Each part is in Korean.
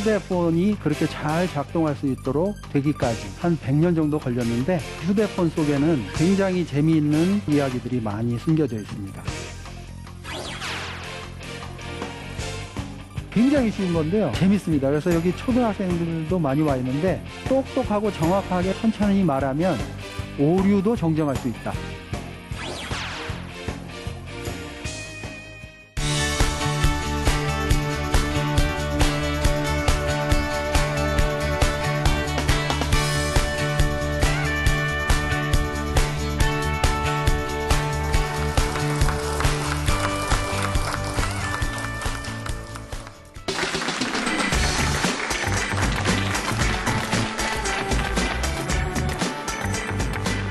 휴대폰이 그렇게 잘 작동할 수 있도록 되기까지 한 100년 정도 걸렸는데 휴대폰 속에는 굉장히 재미있는 이야기들이 많이 숨겨져 있습니다. 굉장히 쉬운 건데요. 재밌습니다. 그래서 여기 초등학생들도 많이 와 있는데 똑똑하고 정확하게 천천히 말하면 오류도 정정할 수 있다.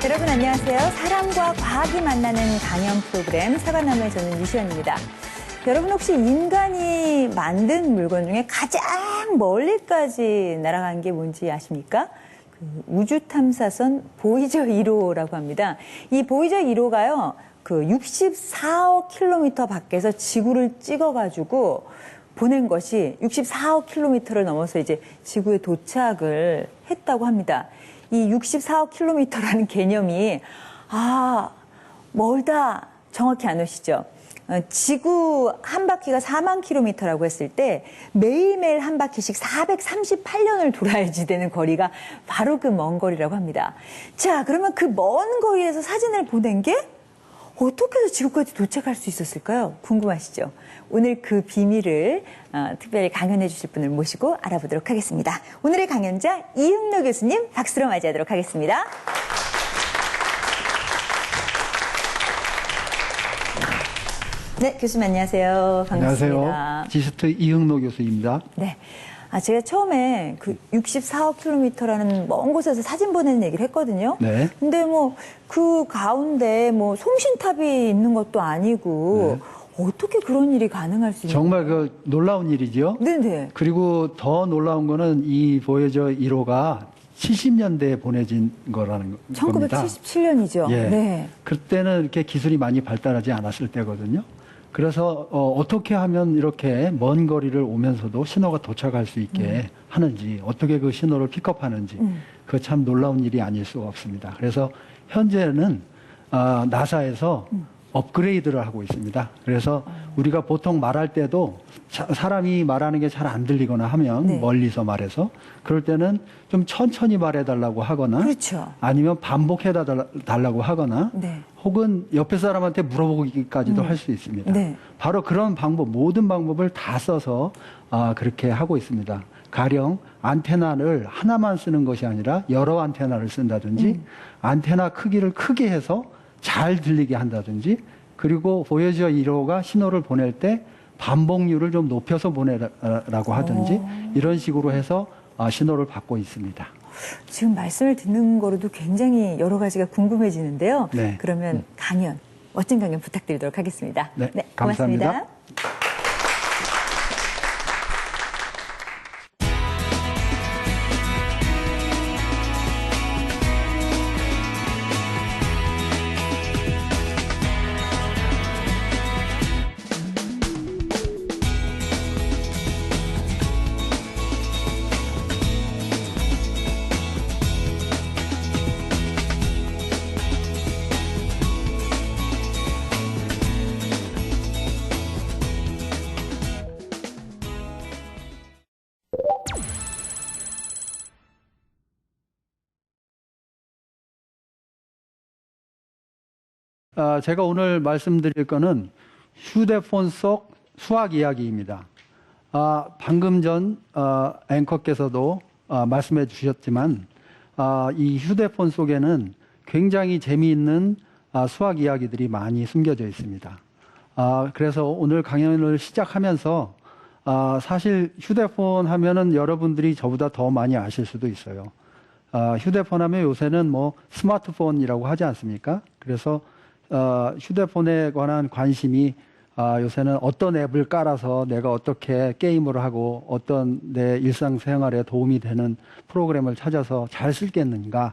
여러분 안녕하세요. 사람과 과학이 만나는 강연 프로그램 사과나무의 저는 유시연입니다. 여러분 혹시 인간이 만든 물건 중에 가장 멀리까지 날아간 게 뭔지 아십니까? 우주 탐사선 보이저 1호라고 합니다. 이 보이저 1호가요. 64억 킬로미터 밖에서 지구를 찍어가지고 보낸 것이 64억 킬로미터를 넘어서 이제 지구에 도착을 했다고 합니다. 이 64억 킬로미터라는 개념이 멀다 정확히 안 오시죠? 지구 한 바퀴가 4만 킬로미터라고 했을 때 매일매일 한 바퀴씩 438년을 돌아야지 되는 거리가 바로 그 먼 거리라고 합니다. 자, 그러면 그 먼 거리에서 사진을 보낸 게 어떻게 해서 지구까지 도착할 수 있었을까요? 궁금하시죠? 오늘 그 비밀을 특별히 강연해 주실 분을 모시고 알아보도록 하겠습니다. 오늘의 강연자 이응로 교수님 박수로 맞이하도록 하겠습니다. 네, 교수님 안녕하세요. 반갑습니다. 안녕하세요. 지스트 이응로 교수입니다. 네. 제가 처음에 64억 킬로미터라는 먼 곳에서 사진 보내는 얘기를 했거든요. 네. 근데 그 가운데 송신탑이 있는 것도 아니고 어떻게 그런 일이 가능할 수 있나요? 정말 놀라운 일이죠. 네네. 그리고 더 놀라운 거는 이 보이저 1호가 70년대에 보내진 거라는 겁니다. 1977년이죠. 예. 네. 그때는 이렇게 기술이 많이 발달하지 않았을 때거든요. 그래서 어떻게 하면 이렇게 먼 거리를 오면서도 신호가 도착할 수 있게 하는지, 어떻게 그 신호를 픽업하는지, 그거 참 놀라운 일이 아닐 수가 없습니다. 그래서 현재는 나사에서 업그레이드를 하고 있습니다. 그래서 우리가 보통 말할 때도 사람이 말하는 게 잘 안 들리거나 하면 네. 멀리서 말해서 그럴 때는 좀 천천히 말해달라고 하거나 그렇죠. 아니면 반복해달라고 하거나 네. 혹은 옆에 사람한테 물어보기까지도 할 수 있습니다. 네. 바로 그런 방법, 모든 방법을 다 써서 그렇게 하고 있습니다. 가령 안테나를 하나만 쓰는 것이 아니라 여러 안테나를 쓴다든지 안테나 크기를 크게 해서 잘 들리게 한다든지 그리고 보이저 1호가 신호를 보낼 때 반복률을 좀 높여서 보내라고 하든지 이런 식으로 해서 신호를 받고 있습니다. 지금 말씀을 듣는 거로도 굉장히 여러 가지가 궁금해지는데요. 네. 그러면 강연, 멋진 강연 부탁드리도록 하겠습니다. 네, 고맙습니다. 감사합니다. 제가 오늘 말씀드릴 거는 휴대폰 속 수학 이야기입니다. 방금 전 앵커께서도 말씀해 주셨지만 이 휴대폰 속에는 굉장히 재미있는 수학 이야기들이 많이 숨겨져 있습니다. 그래서 오늘 강연을 시작하면서 사실 휴대폰 하면은 여러분들이 저보다 더 많이 아실 수도 있어요. 휴대폰 하면 요새는 스마트폰이라고 하지 않습니까? 그래서 휴대폰에 관한 관심이 요새는 어떤 앱을 깔아서 내가 어떻게 게임을 하고 어떤 내 일상생활에 도움이 되는 프로그램을 찾아서 잘 쓰겠는가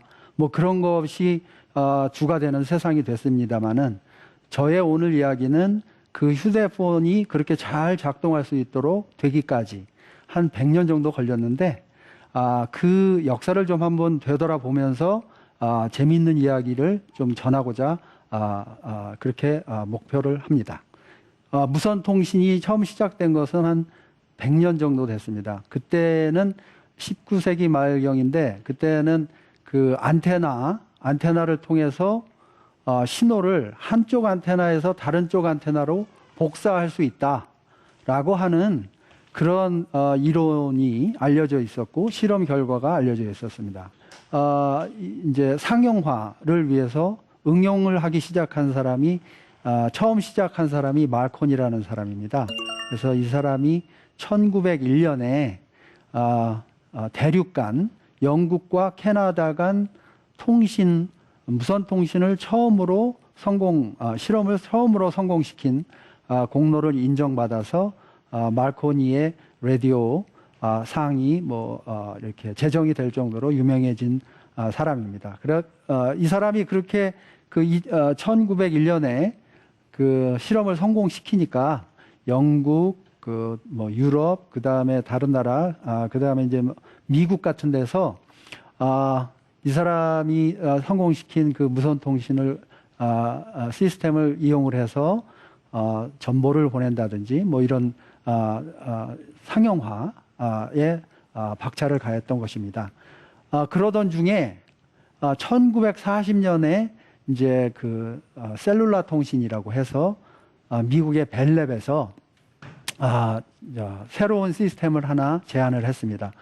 그런 것이 주가 되는 세상이 됐습니다마는 저의 오늘 이야기는 그 휴대폰이 그렇게 잘 작동할 수 있도록 되기까지 한 100년 정도 걸렸는데 그 역사를 좀 한번 되돌아보면서 재미있는 이야기를 좀 전하고자 그렇게 목표를 합니다. 무선 통신이 처음 시작된 것은 한 100년 정도 됐습니다. 그때는 19세기 말경인데 그때는 그 안테나를 통해서 신호를 한쪽 안테나에서 다른 쪽 안테나로 복사할 수 있다라고 하는 그런 이론이 알려져 있었고 실험 결과가 알려져 있었습니다. 이제 상용화를 위해서 응용을 하기 시작한 사람이 처음 시작한 사람이 말코니라는 사람입니다. 그래서 이 사람이 1901년에 대륙 간 영국과 캐나다 간 무선 통신을 처음으로 실험을 처음으로 성공시킨 공로를 인정받아서 말코니의 라디오 상이 이렇게 제정이 될 정도로 유명해진 사람입니다. 이 사람이 그렇게 1901년에 그 실험을 성공시키니까 영국, 유럽, 그 다음에 다른 나라, 그 다음에 이제 미국 같은 데서 이 사람이 성공시킨 그 무선 통신을 시스템을 이용을 해서 정보를 보낸다든지 이런 상용화에 박차를 가했던 것입니다. 그러던 중에 1940년에 이제 그 셀룰라 통신이라고 해서 미국의 벨랩에서 새로운 시스템을 하나 제안을 했습니다.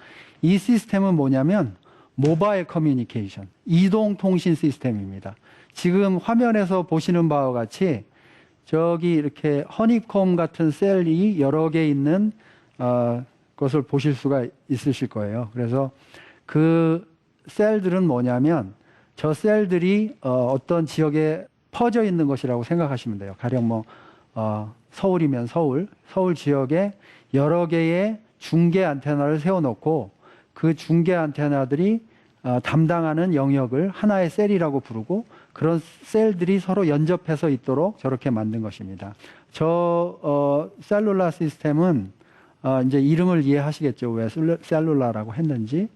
이 시스템은 뭐냐면 모바일 커뮤니케이션, 이동 통신 시스템입니다. 지금 화면에서 보시는 바와 같이 저기 이렇게 허니콤 같은 셀이 여러 개 있는 것을 보실 수가 있으실 거예요. 그래서 그 셀들은 뭐냐면 저 셀들이 어떤 지역에 퍼져 있는 것이라고 생각하시면 돼요. 가령 서울이면 서울 지역에 여러 개의 중계 안테나를 세워놓고 그 중계 안테나들이 담당하는 영역을 하나의 셀이라고 부르고 그런 셀들이 서로 연접해서 있도록 저렇게 만든 것입니다. 저 셀룰라 시스템은 이제 이름을 이해하시겠죠. 왜 셀룰라라고 했는지.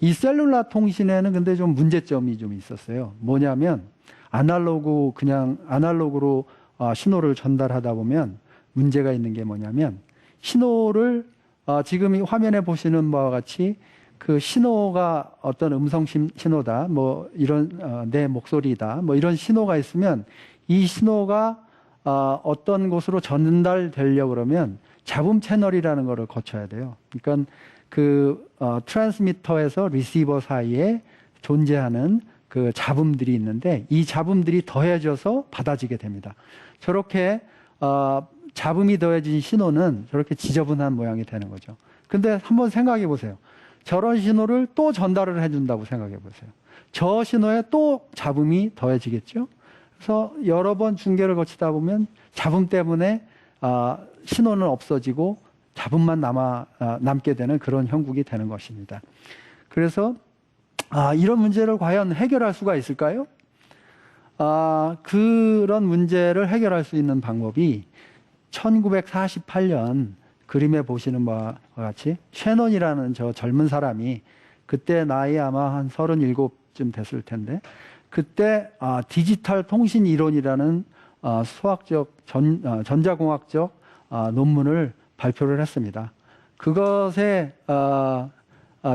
이 셀룰라 통신에는 근데 좀 문제점이 좀 있었어요. 뭐냐면 아날로그로 신호를 전달하다 보면 문제가 있는 게 뭐냐면 신호를 지금 이 화면에 보시는 바와 같이 그 신호가 어떤 음성 신호다, 이런 내 목소리다, 이런 신호가 있으면 이 신호가 어떤 곳으로 전달되려고 그러면 잡음 채널이라는 거를 거쳐야 돼요. 그러니까 그 트랜스미터에서 리시버 사이에 존재하는 그 잡음들이 있는데 이 잡음들이 더해져서 받아지게 됩니다. 저렇게 잡음이 더해진 신호는 저렇게 지저분한 모양이 되는 거죠. 근데 한번 생각해 보세요. 저런 신호를 또 전달을 해준다고 생각해 보세요. 저 신호에 또 잡음이 더해지겠죠. 그래서 여러 번 중계를 거치다 보면 잡음 때문에 신호는 없어지고 잡음만 남게 되는 그런 형국이 되는 것입니다. 그래서 이런 문제를 과연 해결할 수가 있을까요? 그런 문제를 해결할 수 있는 방법이 1948년 그림에 보시는 바와 같이 셰넌이라는 저 젊은 사람이 그때 나이 아마 한 37쯤 됐을 텐데 그때 디지털 통신 이론이라는 수학적 전자공학적 논문을 발표를 했습니다. 그것에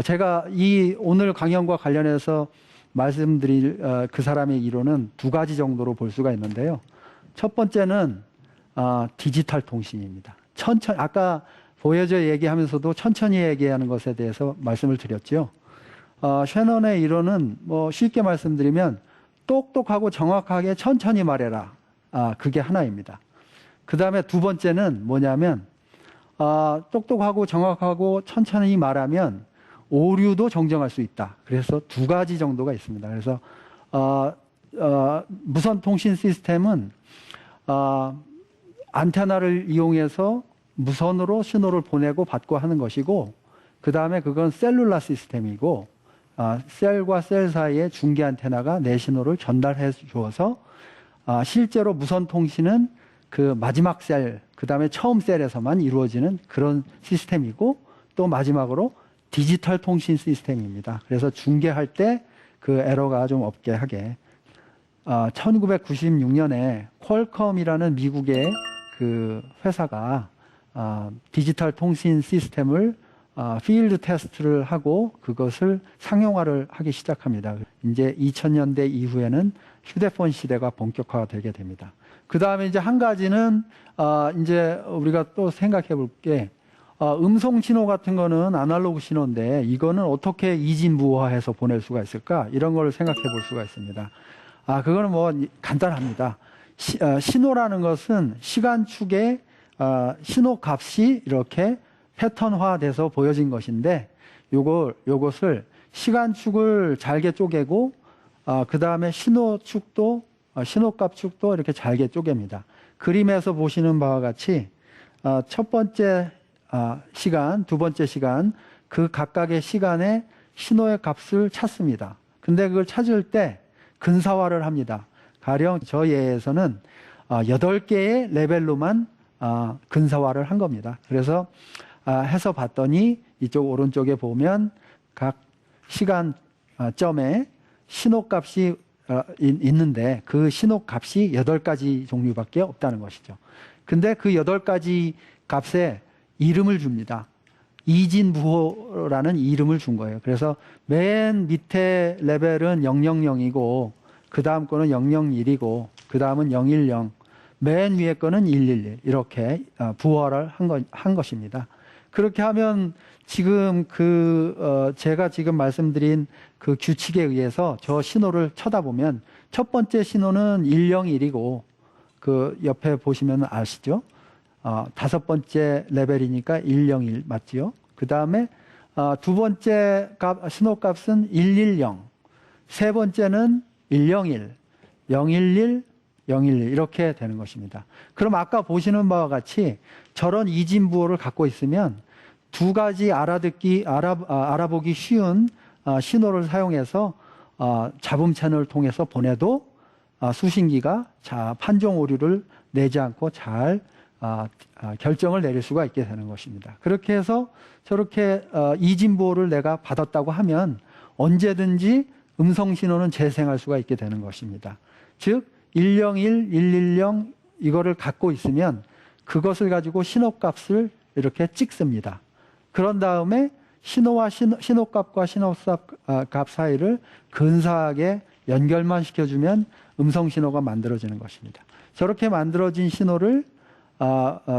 제가 이 오늘 강연과 관련해서 말씀드릴 그 사람의 이론은 두 가지 정도로 볼 수가 있는데요. 첫 번째는 디지털 통신입니다. 아까 보여져 얘기하면서도 천천히 얘기하는 것에 대해서 말씀을 드렸죠. 셰넌의 이론은 쉽게 말씀드리면 똑똑하고 정확하게 천천히 말해라. 그게 하나입니다. 그 다음에 두 번째는 뭐냐면 똑똑하고 정확하고 천천히 말하면 오류도 정정할 수 있다. 그래서 두 가지 정도가 있습니다. 그래서 무선 통신 시스템은 안테나를 이용해서 무선으로 신호를 보내고 받고 하는 것이고 그 다음에 그건 셀룰라 시스템이고 셀과 셀 사이에 중계 안테나가 내 신호를 전달해 주어서 실제로 무선 통신은 그 마지막 셀, 그 다음에 처음 셀에서만 이루어지는 그런 시스템이고 또 마지막으로 디지털 통신 시스템입니다. 그래서 중계할 때 그 에러가 좀 없게 하게. 1996년에 퀄컴이라는 미국의 그 회사가 디지털 통신 시스템을 필드 테스트를 하고 그것을 상용화를 하기 시작합니다. 이제 2000년대 이후에는 휴대폰 시대가 본격화가 되게 됩니다. 그 다음에 이제 한 가지는 이제 우리가 또 생각해 볼 게 음성 신호 같은 거는 아날로그 신호인데 이거는 어떻게 이진부화해서 보낼 수가 있을까? 이런 걸 생각해 볼 수가 있습니다. 그거는 뭐 간단합니다. 신호라는 것은 시간축에 신호 값이 이렇게 패턴화돼서 보여진 것인데 요것을 시간축을 잘게 쪼개고 그 다음에 신호축도 신호값 축도 이렇게 잘게 쪼갭니다. 그림에서 보시는 바와 같이 첫 번째 시간, 두 번째 시간 그 각각의 시간에 신호의 값을 찾습니다. 근데 그걸 찾을 때 근사화를 합니다. 가령 저 예에서는 8개의 레벨로만 근사화를 한 겁니다. 그래서 해서 봤더니 이쪽 오른쪽에 보면 각 시간점에 신호값이 있는데 그 신호값이 8가지 종류밖에 없다는 것이죠. 근데 그 8가지 값에 이름을 줍니다. 이진부호라는 이름을 준 거예요. 그래서 맨 밑에 레벨은 000이고 그 다음 거는 001이고 그 다음은 010, 맨 위에 거는 111 이렇게 부호를 한 것입니다. 그렇게 하면 지금 제가 지금 말씀드린 그 규칙에 의해서 저 신호를 쳐다보면 첫 번째 신호는 101이고 그 옆에 보시면 아시죠? 다섯 번째 레벨이니까 101 맞지요? 그 다음에 두 번째 신호값은 110, 세 번째는 101, 011, 011 이렇게 되는 것입니다. 그럼 아까 보시는 바와 같이 저런 이진부호를 갖고 있으면 두 가지 알아보기 쉬운 신호를 사용해서 잡음 채널을 통해서 보내도 수신기가 판정 오류를 내지 않고 잘 결정을 내릴 수가 있게 되는 것입니다. 그렇게 해서 저렇게 이진보호를 내가 받았다고 하면 언제든지 음성 신호는 재생할 수가 있게 되는 것입니다. 즉 101, 110 이거를 갖고 있으면 그것을 가지고 신호값을 이렇게 찍습니다. 그런 다음에 신호값과 신호값 사이를 근사하게 연결만 시켜주면 음성 신호가 만들어지는 것입니다. 저렇게 만들어진 신호를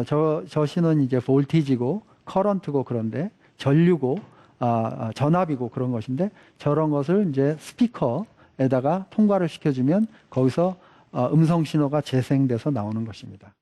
저 신호는 이제 볼티지고 커런트고 그런데 전류고 전압이고 그런 것인데 저런 것을 이제 스피커에다가 통과를 시켜주면 거기서 음성 신호가 재생돼서 나오는 것입니다.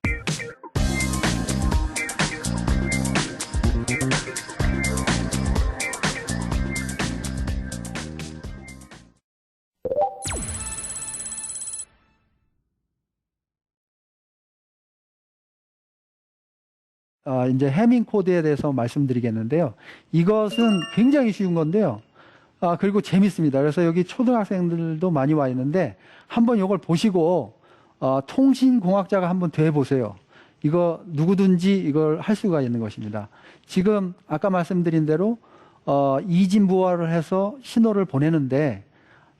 이제 해밍 코드에 대해서 말씀드리겠는데요. 이것은 굉장히 쉬운 건데요. 그리고 재밌습니다. 그래서 여기 초등학생들도 많이 와 있는데 한번 이걸 보시고 통신공학자가 한번 돼 보세요. 이거 누구든지 이걸 할 수가 있는 것입니다. 지금 아까 말씀드린 대로 이진부화를 해서 신호를 보내는데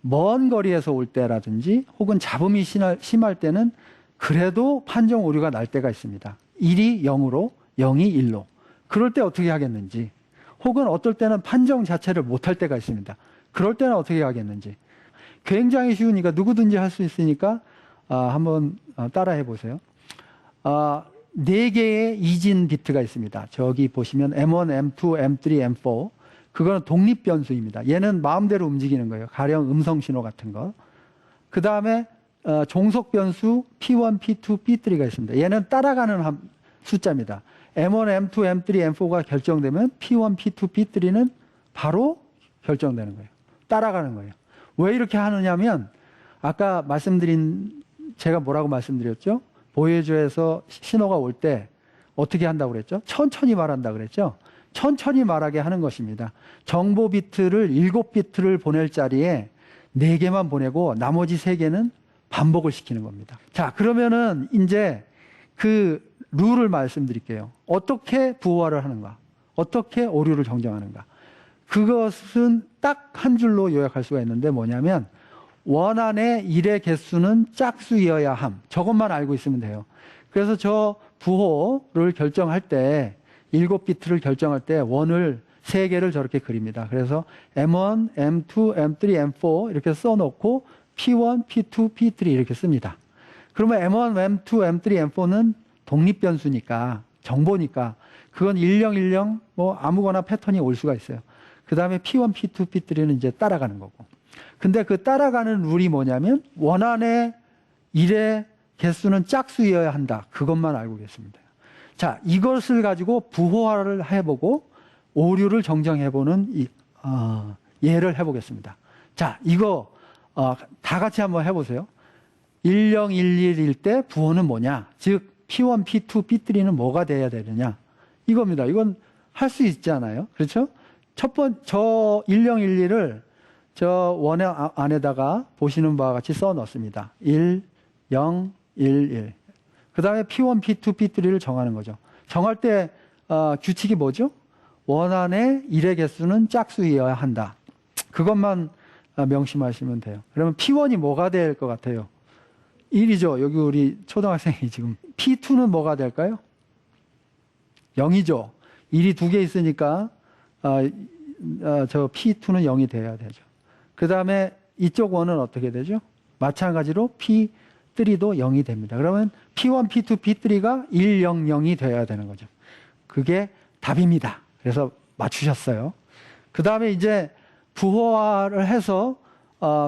먼 거리에서 올 때라든지 혹은 잡음이 심할 때는 그래도 판정 오류가 날 때가 있습니다. 1이 0으로 0이 1로. 그럴 때 어떻게 하겠는지. 혹은 어떨 때는 판정 자체를 못할 때가 있습니다. 그럴 때는 어떻게 하겠는지. 굉장히 쉬우니까 누구든지 할 수 있으니까 한번 따라해 보세요. 4개의 이진 비트가 있습니다. 저기 보시면 M1, M2, M3, M4. 그거는 독립 변수입니다. 얘는 마음대로 움직이는 거예요. 가령 음성 신호 같은 거. 그 다음에 종속 변수 P1, P2, P3가 있습니다. 얘는 따라가는 숫자입니다. M1, M2, M3, M4가 결정되면 P1, P2, P3는 바로 결정되는 거예요. 따라가는 거예요. 왜 이렇게 하느냐면 아까 제가 뭐라고 말씀드렸죠? 보여줘에서 신호가 올 때 어떻게 한다고 그랬죠? 천천히 말한다고 그랬죠? 천천히 말하게 하는 것입니다. 정보 비트를 7비트를 보낼 자리에 4개만 보내고 나머지 3개는 반복을 시키는 겁니다. 자, 그러면은 이제 그 룰을 말씀드릴게요. 어떻게 부호화를 하는가? 어떻게 오류를 정정하는가? 그것은 딱 한 줄로 요약할 수가 있는데 뭐냐면 원안의 일의 개수는 짝수이어야 함. 저것만 알고 있으면 돼요. 그래서 저 부호를 결정할 때 7비트를 결정할 때 원을 3개를 저렇게 그립니다. 그래서 M1, M2, M3, M4 이렇게 써놓고 P1, P2, P3 이렇게 씁니다. 그러면 M1, M2, M3, M4는 독립변수니까 정보니까 그건 1010 뭐 아무거나 패턴이 올 수가 있어요. 그 다음에 P1, P2, P3는 이제 따라가는 거고. 근데 그 따라가는 룰이 뭐냐면 원안의 일의 개수는 짝수이어야 한다. 그것만 알고 계십니다. 자, 이것을 가지고 부호화를 해보고 오류를 정정해보는 예를 해보겠습니다. 자, 이거 다 같이 한번 해보세요. 1011일 때 부호는 뭐냐? 즉 P1, P2, P3는 뭐가 돼야 되느냐? 이겁니다. 이건 할 수 있잖아요. 그렇죠? 저 1011을 저 원의 안에다가 보시는 바와 같이 써 넣습니다. 1, 0, 1, 1. 그 다음에 P1, P2, P3를 정하는 거죠. 정할 때 규칙이 뭐죠? 원안의 일의 개수는 짝수이어야 한다. 그것만 명심하시면 돼요. 그러면 P1이 뭐가 될 것 같아요? 1이죠. 여기 우리 초등학생이 지금. P2는 뭐가 될까요? 0이죠. 1이 2개 있으니까 저 P2는 0이 돼야 되죠. 그 다음에 이쪽 원은 어떻게 되죠? 마찬가지로 P3도 0이 됩니다. 그러면 P1, P2, P3가 1, 0, 0이 돼야 되는 거죠. 그게 답입니다. 그래서 맞추셨어요. 그 다음에 이제 부호화를 해서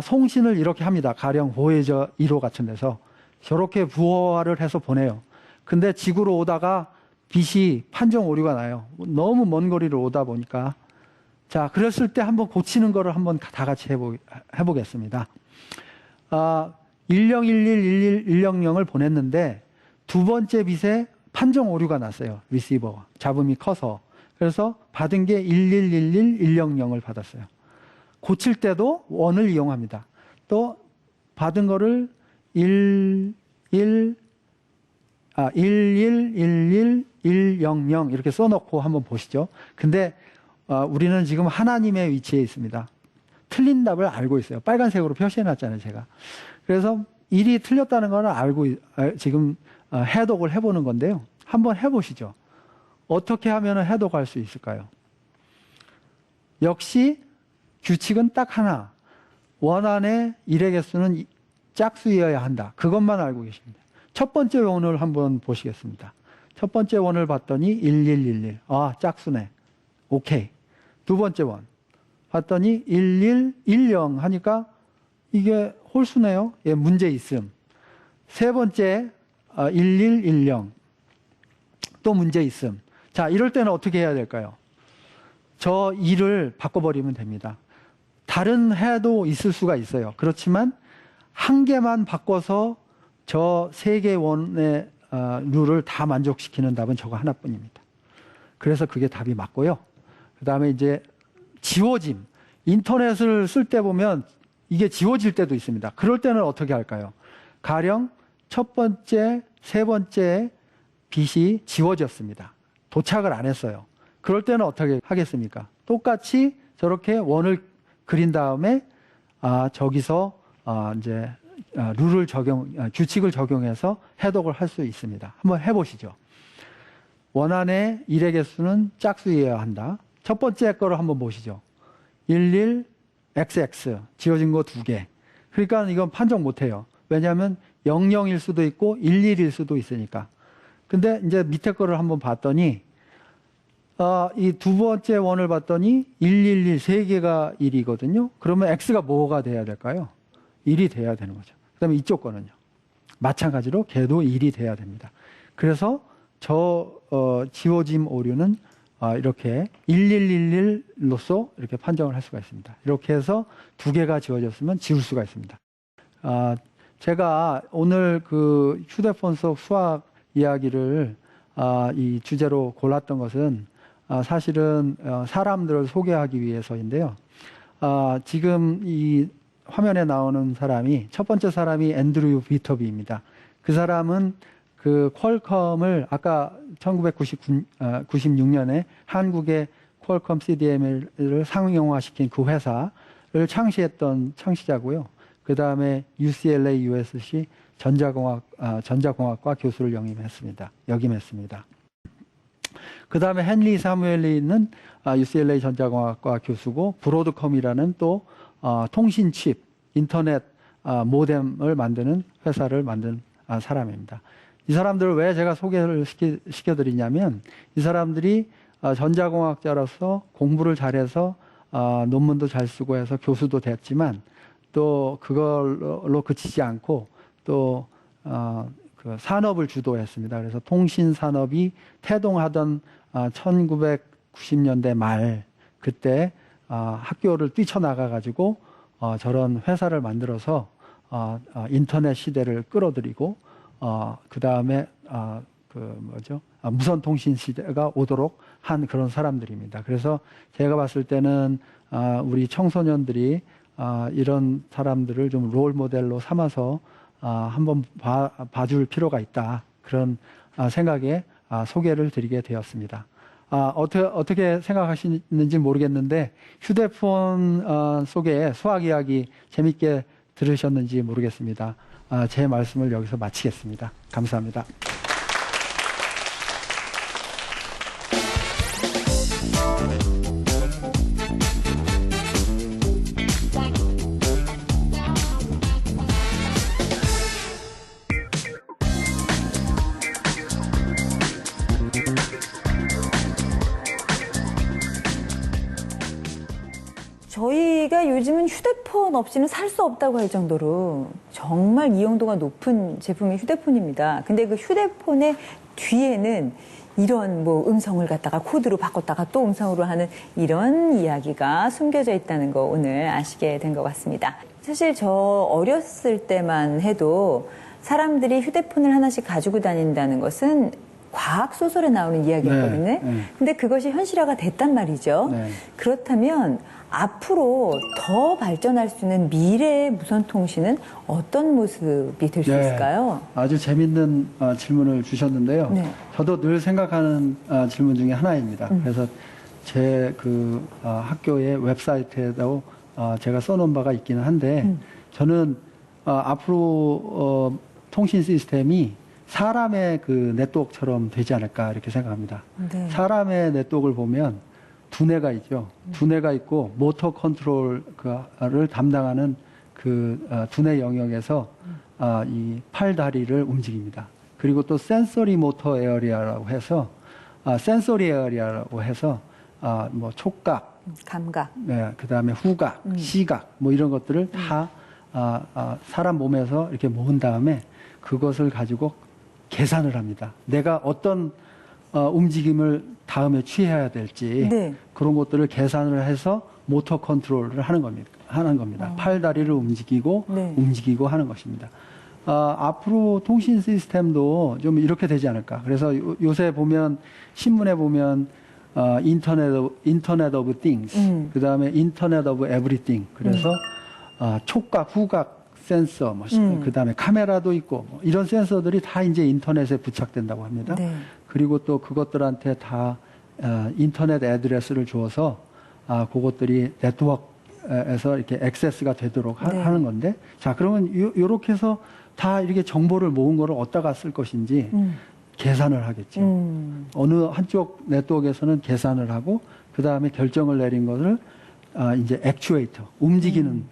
송신을 이렇게 합니다. 가령 보헤이저 1호 같은 데서 저렇게 부호화를 해서 보내요. 근데 지구로 오다가 빛이 판정 오류가 나요. 너무 먼 거리를 오다 보니까. 자, 그랬을 때 한번 고치는 거를 한번 다 같이 해보겠습니다. 1011, 100을 보냈는데 두 번째 빛에 판정 오류가 났어요. 리시버가. 잡음이 커서. 그래서 받은 게 1111, 100을 받았어요. 고칠 때도 원을 이용합니다. 또 받은 거를 1111, 100 이렇게 써놓고 한번 보시죠. 근데 우리는 지금 하나님의 위치에 있습니다. 틀린 답을 알고 있어요. 빨간색으로 표시해놨잖아요, 제가. 그래서 1이 틀렸다는 걸 알고 지금 해독을 해보는 건데요. 한번 해보시죠. 어떻게 하면 해독할 수 있을까요? 역시 규칙은 딱 하나. 원안의 일의 개수는 짝수이어야 한다. 그것만 알고 계십니다. 첫 번째 원을 한번 보시겠습니다. 첫 번째 원을 봤더니 1111. 아, 짝수네. 오케이. 두 번째 원. 봤더니 1110 하니까 이게 홀수네요. 예, 문제 있음. 세 번째 1110. 또 문제 있음. 자, 이럴 때는 어떻게 해야 될까요? 저 2를 바꿔버리면 됩니다. 다른 해도 있을 수가 있어요. 그렇지만 한 개만 바꿔서 저 세 개 원의 룰을 다 만족시키는 답은 저거 하나뿐입니다. 그래서 그게 답이 맞고요. 그 다음에 이제 지워짐. 인터넷을 쓸 때 보면 이게 지워질 때도 있습니다. 그럴 때는 어떻게 할까요? 가령 첫 번째, 세 번째 빛이 지워졌습니다. 도착을 안 했어요. 그럴 때는 어떻게 하겠습니까? 똑같이 저렇게 원을 그린 다음에 저기서 이제 룰을 규칙을 적용해서 해독을 할 수 있습니다. 한번 해보시죠. 원안의 일의 개수는 짝수이어야 한다. 첫 번째 거를 한번 보시죠. 11XX 지워진 거 2개. 그러니까 이건 판정 못해요. 왜냐하면 00일 수도 있고 11일 수도 있으니까. 근데 이제 밑에 거를 한번 봤더니 이 두 번째 원을 봤더니 111 3개가 1이거든요. 그러면 X가 뭐가 돼야 될까요? 1이 돼야 되는 거죠. 그 다음에 이쪽 거는요. 마찬가지로 걔도 1이 돼야 됩니다. 그래서 저 지워짐 오류는 이렇게 1111로서 이렇게 판정을 할 수가 있습니다. 이렇게 해서 2개가 지워졌으면 지울 수가 있습니다. 제가 오늘 그 휴대폰 속 수학 이야기를 이 주제로 골랐던 것은 사실은 사람들을 소개하기 위해서인데요. 지금 이 화면에 나오는 사람이 첫 번째 사람이 앤드류 비터비입니다. 그 사람은 그 퀄컴을 아까 1996년에 한국의 퀄컴 CDMA를 상용화시킨 그 회사를 창시했던 창시자고요. 그 다음에 UCLA USC 전자공학과 교수를 역임했습니다. 그 다음에 헨리 사무엘리는 UCLA 전자공학과 교수고 브로드컴이라는 또 통신 칩, 인터넷 모뎀을 만드는 회사를 만든 사람입니다. 이 사람들을 왜 제가 소개를 시켜드리냐면 이 사람들이 전자공학자로서 공부를 잘해서 논문도 잘 쓰고 해서 교수도 됐지만 또 그걸로 그치지 않고 또 그 산업을 주도했습니다. 그래서 통신 산업이 태동하던 1990년대 말 그때 학교를 뛰쳐나가 가지고 저런 회사를 만들어서 인터넷 시대를 끌어들이고 그 다음에 무선 통신 시대가 오도록 한 그런 사람들입니다. 그래서 제가 봤을 때는 우리 청소년들이 이런 사람들을 좀 롤 모델로 삼아서 한번 봐줄 필요가 있다. 그런 생각에 소개를 드리게 되었습니다. 어떻게 생각하시는지 모르겠는데 휴대폰 속에 수학 이야기 재밌게 들으셨는지 모르겠습니다. 제 말씀을 여기서 마치겠습니다. 감사합니다. 저희가 요즘은 휴대폰 없이는 살 수 없다고 할 정도로 정말 이용도가 높은 제품이 휴대폰입니다. 근데 그 휴대폰의 뒤에는 이런 뭐 음성을 갖다가 코드로 바꿨다가 또 음성으로 하는 이런 이야기가 숨겨져 있다는 거 오늘 아시게 된 것 같습니다. 사실 저 어렸을 때만 해도 사람들이 휴대폰을 하나씩 가지고 다닌다는 것은 과학 소설에 나오는 이야기였거든요. 네. 근데 그것이 현실화가 됐단 말이죠. 네. 그렇다면 앞으로 더 발전할 수 있는 미래의 무선 통신은 어떤 모습이 될 수 있을까요? 아주 재밌는 질문을 주셨는데요. 네. 저도 늘 생각하는 질문 중에 하나입니다. 그래서 제 그 학교의 웹사이트에도 제가 써놓은 바가 있기는 한데 저는 앞으로 통신 시스템이 사람의 그 네트워크처럼 되지 않을까 이렇게 생각합니다. 네. 사람의 네트워크를 보면 두뇌가 있죠. 두뇌가 있고 모터 컨트롤을 담당하는 그 두뇌 영역에서 이 팔 다리를 움직입니다. 그리고 또 센서리 모터 에어리아라고 해서 센서리 에어리아라고 해서 뭐 촉각, 감각. 네, 그다음에 후각, 시각 뭐 이런 것들을 다 사람 몸에서 이렇게 모은 다음에 그것을 가지고 계산을 합니다. 내가 어떤 움직임을 다음에 취해야 될지 네. 그런 것들을 계산을 해서 모터 컨트롤을 하는 겁니다. 팔 다리를 움직이고 네. 움직이고 하는 것입니다. 앞으로 통신 시스템도 좀 이렇게 되지 않을까. 그래서 요새 보면 신문에 보면 인터넷 오브 띵스, 그 다음에 인터넷 오브 에브리띵. 그래서 촉각, 후각 센서, 그 다음에 카메라도 있고 이런 센서들이 다 이제 인터넷에 부착된다고 합니다. 네. 그리고 또 그것들한테 다 인터넷 애드레스를 주어서 그것들이 네트워크에서 이렇게 액세스가 되도록 네. 하는 건데, 자 그러면 요렇게 해서 다 이렇게 정보를 모은 거를 어디다가 쓸 것인지 계산을 하겠죠. 어느 한쪽 네트워크에서는 계산을 하고 그 다음에 결정을 내린 것을 이제 액추에이터, 움직이는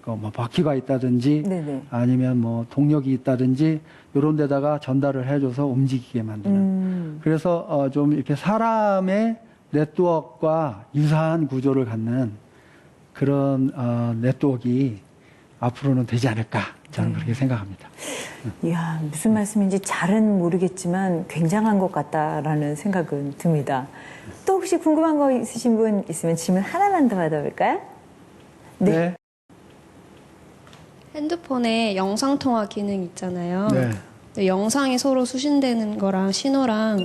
뭐 바퀴가 있다든지 네네. 아니면 뭐 동력이 있다든지 이런 데다가 전달을 해줘서 움직이게 만드는. 그래서 좀 이렇게 사람의 네트워크와 유사한 구조를 갖는 그런 네트워크가 앞으로는 되지 않을까 저는 그렇게 생각합니다. 이야, 무슨 말씀인지 잘은 모르겠지만 굉장한 것 같다라는 생각은 듭니다. 또 혹시 궁금한 거 있으신 분 있으면 질문 하나만 더 받아볼까요? 네. 핸드폰에 영상통화 기능 있잖아요. 네. 근데 영상이 서로 수신되는 거랑 신호랑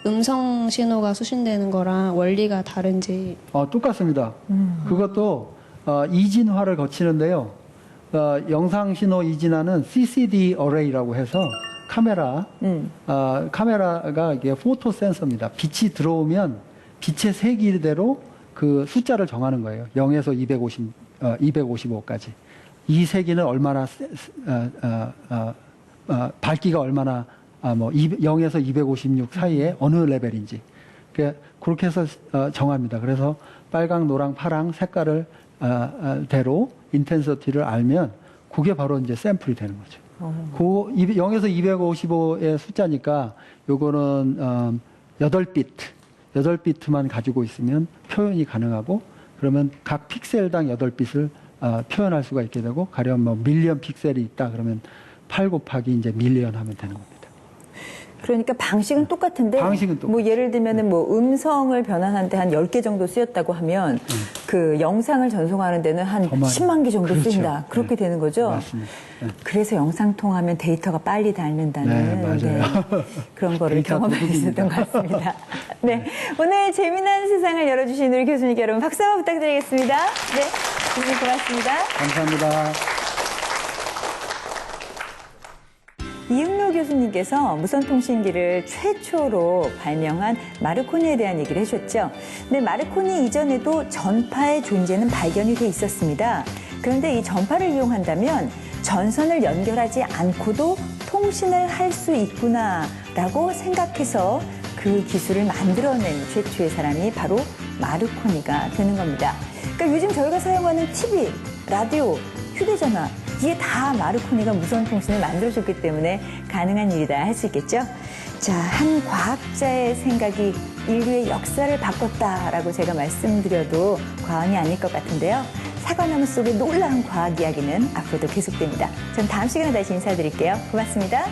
음성 신호가 수신되는 거랑 원리가 다른지. 똑같습니다. 그것도 이진화를 거치는데요. 영상 신호 이진화는 CCD 어레이라고 해서 카메라가 이게 포토 센서입니다. 빛이 들어오면 빛의 세기대로 그 숫자를 정하는 거예요. 0에서 255까지. 이 세기는 얼마나 밝기가 얼마나 0에서 256 사이에 어느 레벨인지 그렇게 해서 정합니다. 그래서 빨강, 노랑, 파랑 색깔을 대로 인텐서티를 알면 그게 바로 이제 샘플이 되는 거죠. 그 0에서 255의 숫자니까 요거는 8비트만 가지고 있으면 표현이 가능하고 그러면 각 픽셀당 8빛을 표현할 수가 있게 되고 가령 뭐 밀리언 픽셀이 있다 그러면 8 곱하기 이제 밀리언 하면 되는 겁니다. 그러니까 방식은 똑같은데 방식은 똑같아요. 뭐 예를 들면은 뭐 음성을 변환하는데 한 10개 정도 쓰였다고 하면 그 영상을 전송하는 데는 한 더 많이. 10만 개 정도 그렇죠. 쓰인다. 그렇게 네. 되는 거죠. 맞습니다. 네. 그래서 영상 통하면 데이터가 빨리 닳는다는 네, 맞아요. 그런 거를 데이터 경험했었던 것 같습니다. 네, 오늘 재미난 세상을 열어주신 우리 교수님께 여러분 박수 한번 부탁드리겠습니다. 네, 교수님 고맙습니다. 감사합니다. 이응로 교수님께서 무선통신기를 최초로 발명한 마르코니에 대한 얘기를 해주셨죠. 근데 마르코니 이전에도 전파의 존재는 발견이 돼 있었습니다. 그런데 이 전파를 이용한다면 전선을 연결하지 않고도 통신을 할 수 있구나라고 생각해서 그 기술을 만들어낸 최초의 사람이 바로 마르코니가 되는 겁니다. 그러니까 요즘 저희가 사용하는 TV, 라디오, 휴대전화 이게 다 마르코니가 무선통신을 만들어줬기 때문에 가능한 일이다 할 수 있겠죠. 자, 한 과학자의 생각이 인류의 역사를 바꿨다라고 제가 말씀드려도 과언이 아닐 것 같은데요. 사과나무 속의 놀라운 과학 이야기는 앞으로도 계속됩니다. 전 다음 시간에 다시 인사드릴게요. 고맙습니다.